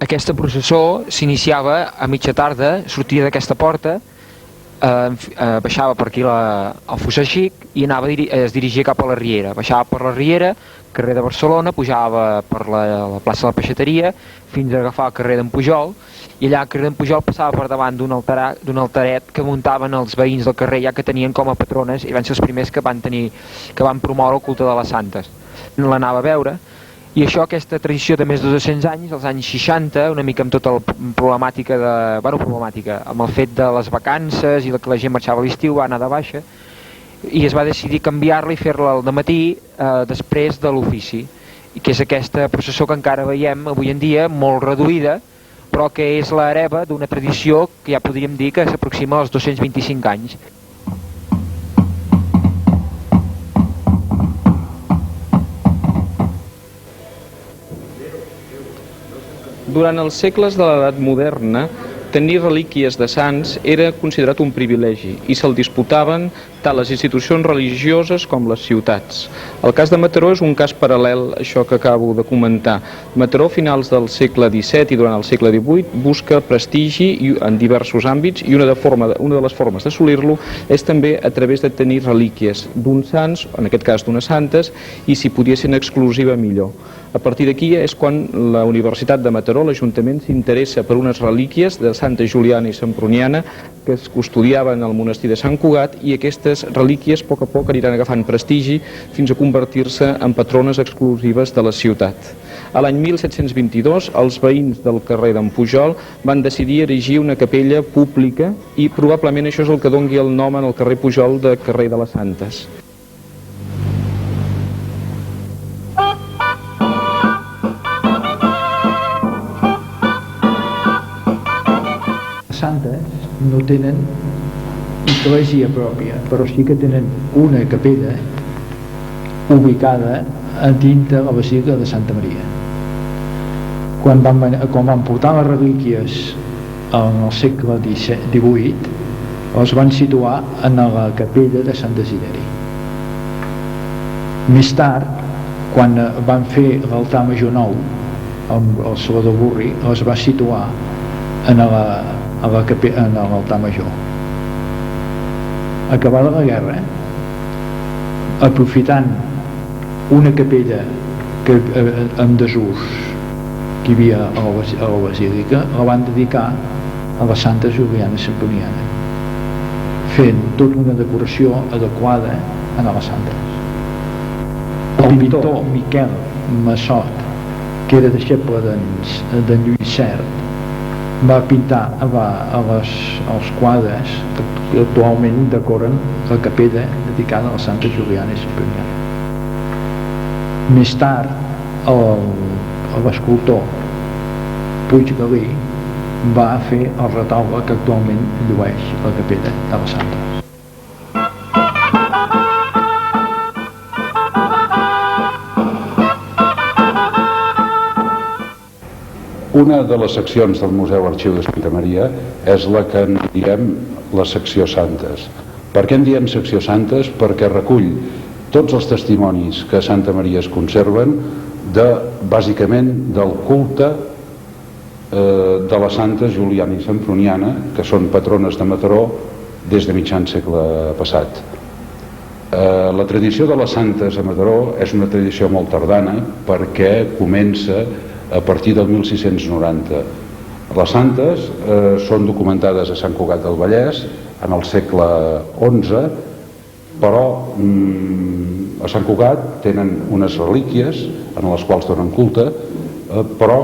Aquesta processó s'iniciava a mitja tarda, sortia d'aquesta porta, baixava per aquí al Fossar Xic i es dirigia cap a la Riera. Baixava per la Riera, carrer de Barcelona, pujava per la plaça de la Peixateria fins a agafar el carrer d'en Pujol, i allà al carrer d'en Pujol passava per davant d'un altaret que muntaven els veïns del carrer, ja que tenien com a patrones, i van ser els primers que van promoure el culte de les santes. No l'anava a veure, i això, aquesta tradició de més de 200 anys, als anys 60, una mica amb tota la problemàtica amb el fet de les vacances i que la gent marxava a l'estiu, va anar de baixa, i es va decidir canviar-la i fer-la al dematí després de l'ofici, que és aquesta processó que encara veiem avui en dia, molt reduïda, però que és l'hereva d'una tradició que ja podríem dir que s'aproxima als 225 anys. Durant els segles de l'edat moderna, tenir relíquies de sants era considerat un privilegi i se'l disputaven tant les institucions religioses com les ciutats. El cas de Mataró és un cas paral·lel a això que acabo de comentar. Mataró, a finals del segle XVII i durant el segle XVIII, busca prestigi en diversos àmbits i una de les formes d'assolir-lo és també a través de tenir relíquies d'uns sants, en aquest cas d'unes santes, i si podia ser en exclusiva millor. A partir d'aquí és quan la Universitat de Mataró, l'Ajuntament, s'interessa per unes relíquies de Santa Juliana i Semproniana que es custodiaven al monestir de Sant Cugat, i aquestes relíquies a poc aniran agafant prestigi fins a convertir-se en patrones exclusives de la ciutat. A l'any 1722 els veïns del carrer d'en Pujol van decidir erigir una capella pública i probablement això és el que doni el nom en el carrer Pujol de carrer de les Santes. Santes no tenen església pròpia, però sí que tenen una capella ubicada a dintre la Basílica de Santa Maria. Quan van portar les relíquies en el segle XVIII, els van situar en la capella de Sant Desideri. Més tard, quan van fer l'altar major nou amb el Salvador Burri, els va situar en l'altar major. Acabada la guerra, aprofitant una capella en desús que hi havia a la basílica, la van dedicar a la Santa Juliana Semproniana, fent tota una decoració adequada a les santes. El pintor Miquel Massot, que era deixeble d'en Lluís Sert, va pintar els quadres que actualment decoren la capella dedicada a la Santa Juliana i Semproniana. Més tard, l'escultor Puig Galí va fer el retaule que actualment llueix la capella de les Santes. Una de les seccions del Museu Arxiu de Santa Maria és la que en diem la secció Santes. Per què en diem secció Santes? Perquè recull tots els testimonis que a Santa Maria es conserven bàsicament del culte de la Santa Juliana i Semproniana, que són patrones de Mataró des de mitjan segle passat. La tradició de les santes a Mataró és una tradició molt tardana perquè comença a partir del 1690. Les santes són documentades a Sant Cugat del Vallès en el segle XI, però a Sant Cugat tenen unes relíquies en les quals donen culte, però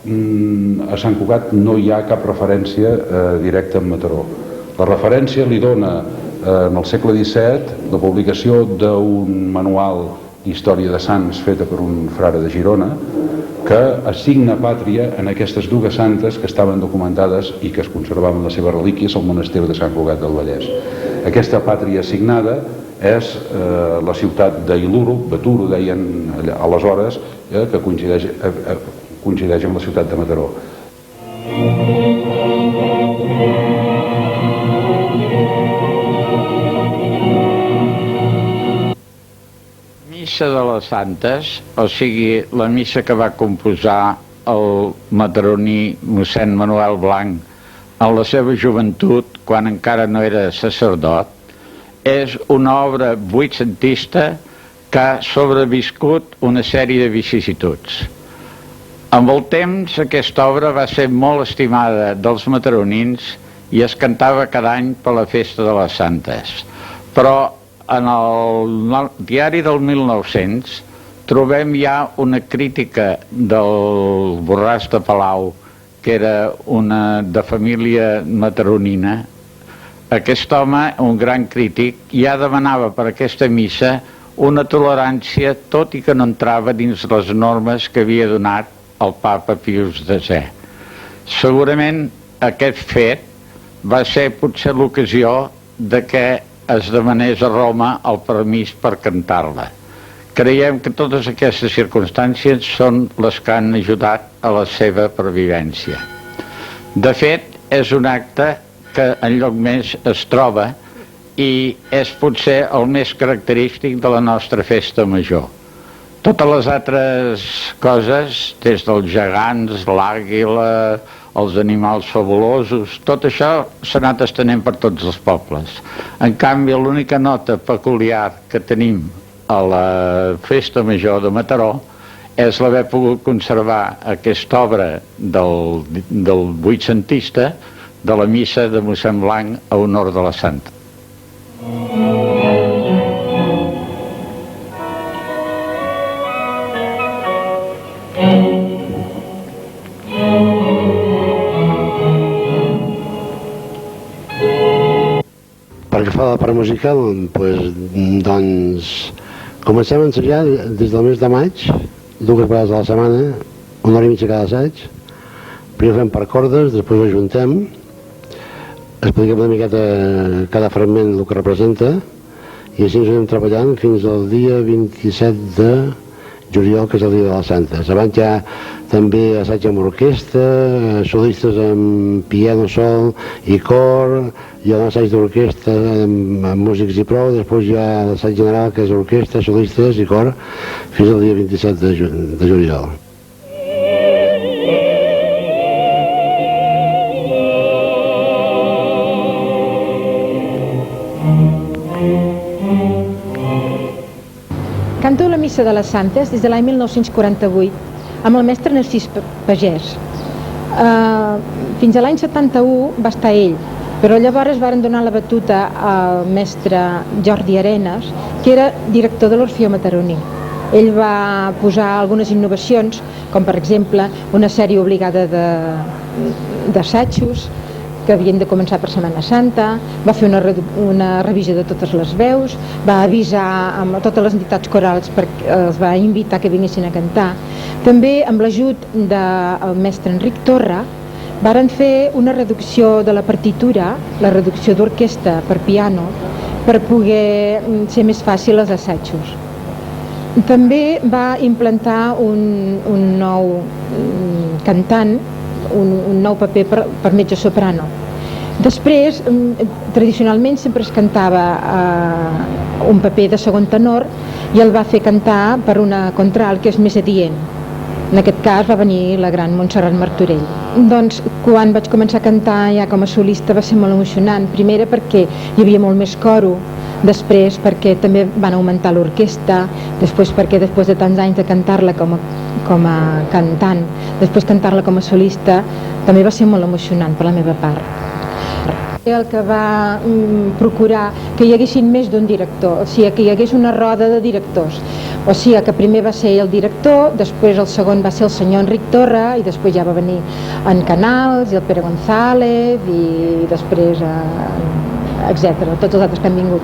a Sant Cugat no hi ha cap referència directa en Mataró. La referència li dona en el segle XVII la publicació d'un manual d'història de sants feta per un frare de Girona, que assigna pàtria en aquestes dues santes que estaven documentades i que es conservaven les seves relíquies al monestir de Sant Cugat del Vallès. Aquesta pàtria assignada és la ciutat d'Iluro, Baturo deien aleshores, que coincideix amb la ciutat de Mataró. Missa de les Santes, o sigui, la missa que va composar el mataroní mossèn Manuel Blanc en la seva joventut, quan encara no era sacerdot, és una obra vuitcentista que ha sobreviscut una sèrie de vicissituds. Amb el temps, aquesta obra va ser molt estimada dels mataronins i es cantava cada any per la festa de les Santes. Però en el diari del 1900 trobem ja una crítica del Borràs de Palau, que era de família mataronina. Aquest home, un gran crític, ja demanava per aquesta missa una tolerància, tot i que no entrava dins les normes que havia donat el papa Pius X. Segurament aquest fet va ser potser l'ocasió de que es demanés a Roma el permís per cantar-la. Creiem que totes aquestes circumstàncies són les que han ajudat a la seva pervivència. De fet, és un acte que enlloc més es troba i és potser el més característic de la nostra festa major. Totes les altres coses, des dels gegants, l'àguila, els animals fabulosos, tot això s'ha anat estenent per tots els pobles. En canvi, l'única nota peculiar que tenim a la festa major de Mataró és l'haver pogut conservar aquesta obra del vuitcentista de la missa de mossèn Blanc a honor de la Santa. Pel que fa a la part musical, doncs comencem a ensenyar des del mes de maig, 2 vegades a la setmana, 1 hora i mitja cada assaig. Primer fem per cordes, després ho ajuntem, expliquem una miqueta cada fragment el que representa i així ens anem treballant fins al dia 27 de juliol, que és el dia de les Santes. Abans ja també assaig amb orquestra, solistes amb piano sol i cor, hi ha un assaig d'orquestra amb músics i prou, després hi ha l'assaig general, que és orquestra, solistes i cor, fins al dia 27 de juliol. Canto la missa de les Santes des de l'any 1948 amb el mestre Narcís Pagès. Fins a l'any 71 va estar ell, però llavors varen donar la batuta al mestre Jordi Arenas, que era director de l'Orfeó Mataroní. Ell va posar algunes innovacions, com per exemple una sèrie obligada d'assajos que havien de començar per Setmana Santa, va fer una revisió de totes les veus, va avisar a totes les entitats corals perquè els va invitar que vinguessin a cantar. També amb l'ajut del mestre Enric Torra varen fer una reducció de la partitura, la reducció d'orquestra per piano, per poder ser més fàcil els assajos. També va implantar un nou cantant, un nou paper per mezzo soprano. Després, tradicionalment sempre es cantava un paper de segon tenor i el va fer cantar per una contralt que és més adient. En aquest cas va venir la gran Montserrat Martorell. Doncs quan vaig començar a cantar ja com a solista va ser molt emocionant. Primera perquè hi havia molt més coro, després perquè també van augmentar l'orquestra, després perquè després de tants anys de cantar-la com a cantant, després cantar-la com a solista, també va ser molt emocionant per la meva part. El que va procurar que hi haguessin més d'un director, o sigui, que hi hagués una roda de directors. O sigui, que primer va ser el director, després el segon va ser el senyor Enric Torra, i després ja va venir en Canals, i el Pere González, i després, etc. Tots els altres que han vingut.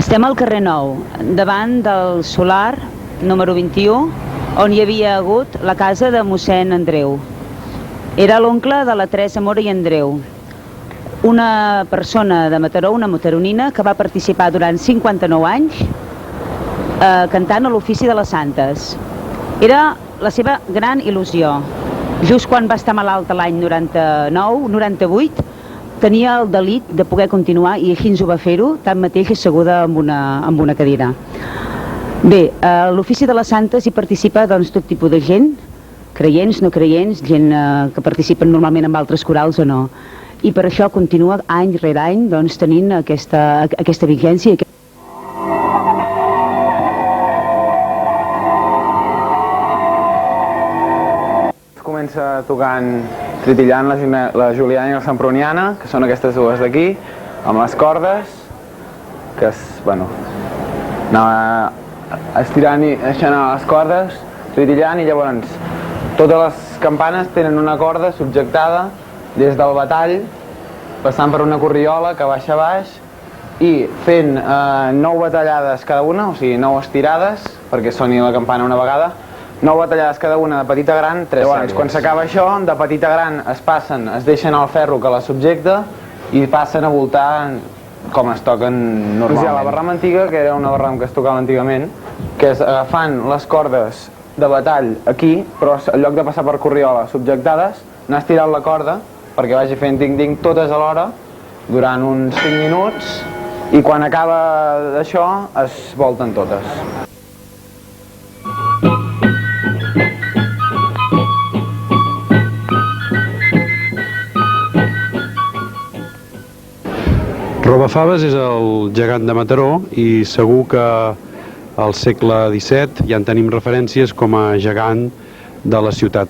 Estem al carrer Nou, davant del solar número 21, on hi havia hagut la casa de mossèn Andreu. Era l'oncle de la Teresa Mora i Andreu, una persona de Mataró, una mataronina, que va participar durant 59 anys cantant a l'ofici de les Santes. Era la seva gran il·lusió. just quan va estar malalta l'any 99-98, tenia el delit de poder continuar i així ens ho va fer-ho, tanmateix asseguda amb una cadira. Bé, a l'ofici de les santes hi participa doncs, tot tipus de gent, creients, no creients, gent que participen normalment en altres corals o no. I per això continua any rere any doncs, tenint aquesta vigència. Comença tocant tritillant la juliana i la semproniana, que són aquestes dues d'aquí, amb les cordes, que és, bueno, anava estirant i deixant anar les cordes, tritillant, i llavors totes les campanes tenen una corda subjectada des del batall, passant per una corriola que baixa a baix i fent 9 batallades cada una, o sigui 9 estirades, perquè soni la campana una vegada, 9 batallades cada una de petita a gran, 3 sèries. Quan s'acaba això, de petita a gran es deixen el ferro que la subjecta i passen a voltar com es toquen normalment. Hi ha la barram antiga, que era una barram que es tocava antigament, que és agafant les cordes de batall aquí, però en lloc de passar per corriola subjectades, anar estirant la corda perquè vagi fent ting-ting totes alhora durant uns 5 minuts i quan acaba d'això es volten totes. Robafaves és el gegant de Mataró i segur que al segle XVII ja en tenim referències com a gegant de la ciutat.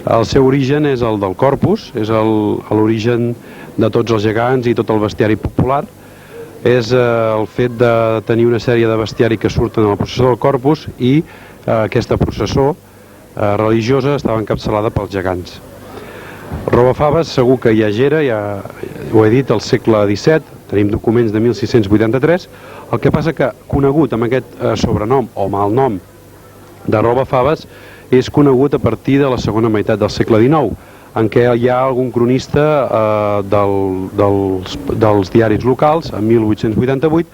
El seu origen és el del corpus, és l'origen de tots els gegants i tot el bestiari popular. És el fet de tenir una sèrie de bestiari que surten a la processó del corpus i aquesta processó religiosa estava encapçalada pels gegants. Robafaves segur que ja era, ja ho he dit, al segle XVII, tenim documents de 1683, el que passa que conegut amb aquest sobrenom o malnom de Robafaves és conegut a partir de la segona meitat del segle XIX, en què hi ha algun cronista dels diaris locals, en 1888,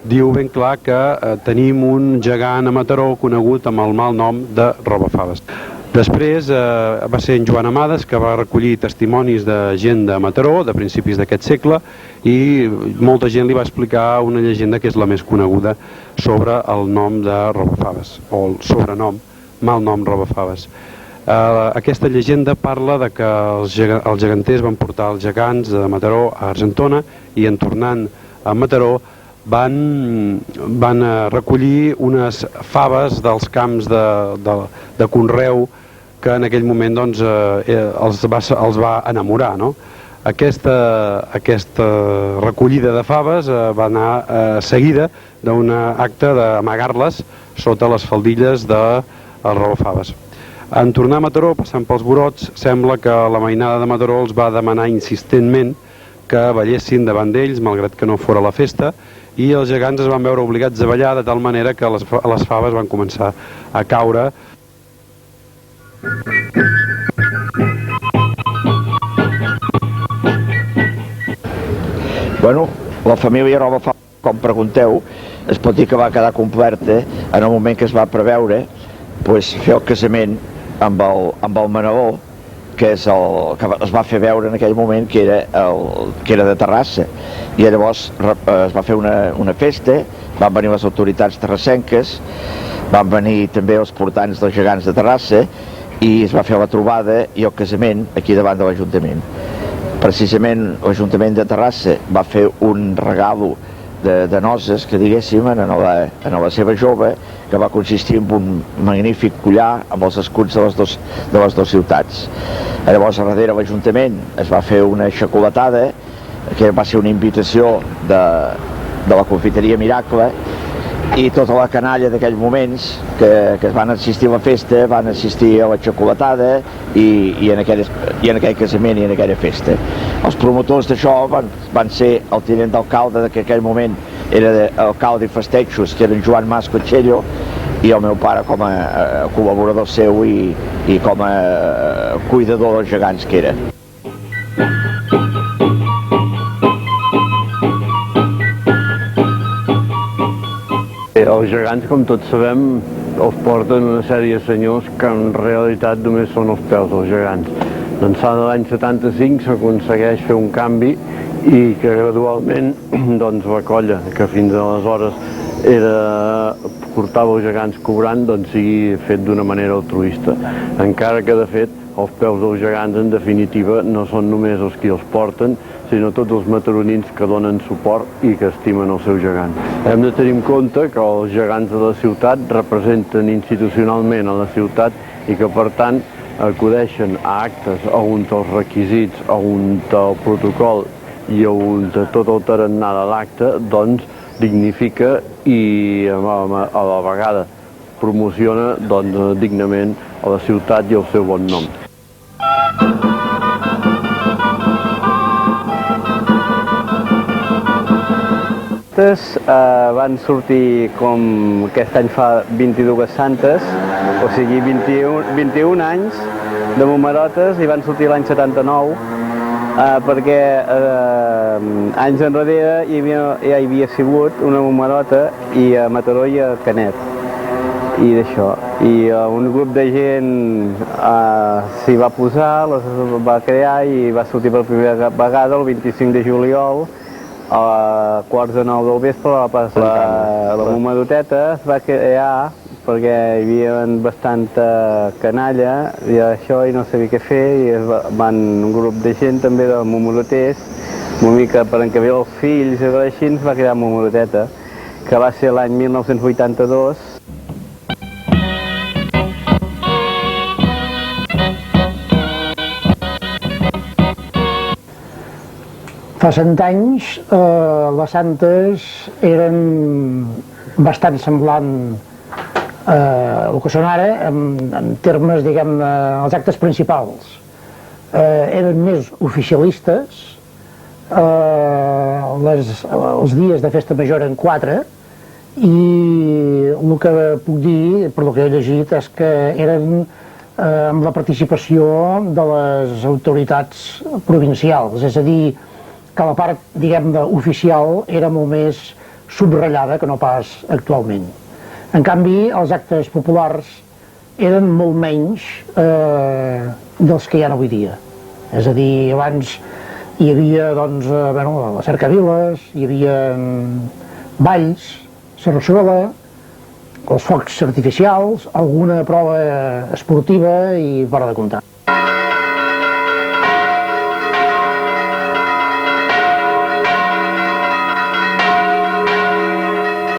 diu ben clar que tenim un gegant a Mataró conegut amb el mal nom de Robafaves. Després va ser en Joan Amades que va recollir testimonis de gent de Mataró, de principis d'aquest segle, i molta gent li va explicar una llegenda que és la més coneguda sobre el nom de Robafaves, o el sobrenom, mal nom Robafaves. Aquesta llegenda parla de que els geganters van portar els gegants de Mataró a Argentona i en tornant a Mataró van recollir unes faves dels camps de conreu que en aquell moment doncs, els va enamorar, no? Aquesta recollida de faves va anar seguida d'un acte d'amagar-les sota les faldilles dels Robafaves. En tornar a Mataró, passant pels Borots, sembla que la mainada de Mataró els va demanar insistentment que ballessin davant d'ells, malgrat que no fora la festa, i els gegants es van veure obligats a ballar de tal manera que les faves van començar a caure. Bueno, la família Robafaves, com pregunteu, es pot dir que va quedar completa en el moment que es va preveure fer el casament amb el Maneló, que es va fer veure en aquell moment que era de Terrassa, i llavors es va fer una festa, van venir les autoritats terrassenques, van venir també els portants dels gegants de Terrassa i es va fer la trobada i el casament aquí davant de l'Ajuntament. Precisament l'Ajuntament de Terrassa va fer un regalo de noces, que diguéssim, a la seva jove, que va consistir en un magnífic collar amb els escuts de les dues ciutats. Llavors, a darrere l'Ajuntament es va fer una xocolatada, que va ser una invitació de la confiteria Miracle, i tota la canalla d'aquells moments que es van assistir a la festa van assistir a la xocolatada i en aquell casament i en aquella festa. Els promotors d'això van ser el tinent d'alcalde, que en aquell moment era alcalde i festejos, que era en Joan Mas Cotxello, i el meu pare com a col·laborador seu i com a cuidador dels gegants que era. Els gegants, com tots sabem, els porten una sèrie de senyors que en realitat només són els peus dels gegants. D'ençà de l'any 75 s'aconsegueix fer un canvi i que gradualment doncs, la colla, que fins aleshores portava els gegants cobrant, doncs sigui fet d'una manera altruista. Encara que de fet els peus dels gegants en definitiva no són només els qui els porten, sinó tots els mataronins que donen suport i que estimen el seu gegant. Hem de tenir en compte que els gegants de la ciutat representen institucionalment a la ciutat i que per tant acudeixen a actes on els requisits, on el protocol i on tot el tarannà de l'acte doncs dignifica i a la vegada promociona dignament a la ciutat i el seu bon nom. Van sortir com aquest any fa 22 santes, o sigui 21 anys de Momerotes, i van sortir l'any 79 perquè anys enrere ja hi havia sigut una Momerota i a Mataró i a Canet i d'això, i un grup de gent s'hi va posar, les va crear i va sortir per primera vegada el 25 de juliol a quarts de 9 del vespre a la plaça Sant Carles. La Momeroteta es va crear perquè hi havia bastanta canalla i això i no sabia què fer i van un grup de gent també de momeroters, una mica per encabir els fills i així es va crear Momeroteta, que va ser l'any 1982. Fa 100 anys les santes eren bastant semblant el que són ara en termes, diguem, els actes principals. Eren més oficialistes, els dies de festa major eren 4 i el que puc dir, per el que he llegit, és que eren amb la participació de les autoritats provincials, és a dir, que la part, diguem-ne, oficial era molt més subratllada que no pas actualment. En canvi, els actes populars eren molt menys dels que hi ha avui dia. És a dir, abans hi havia, doncs, les cercaviles, hi havia balls, sarsuela, els focs artificials, alguna prova esportiva i para de comptar.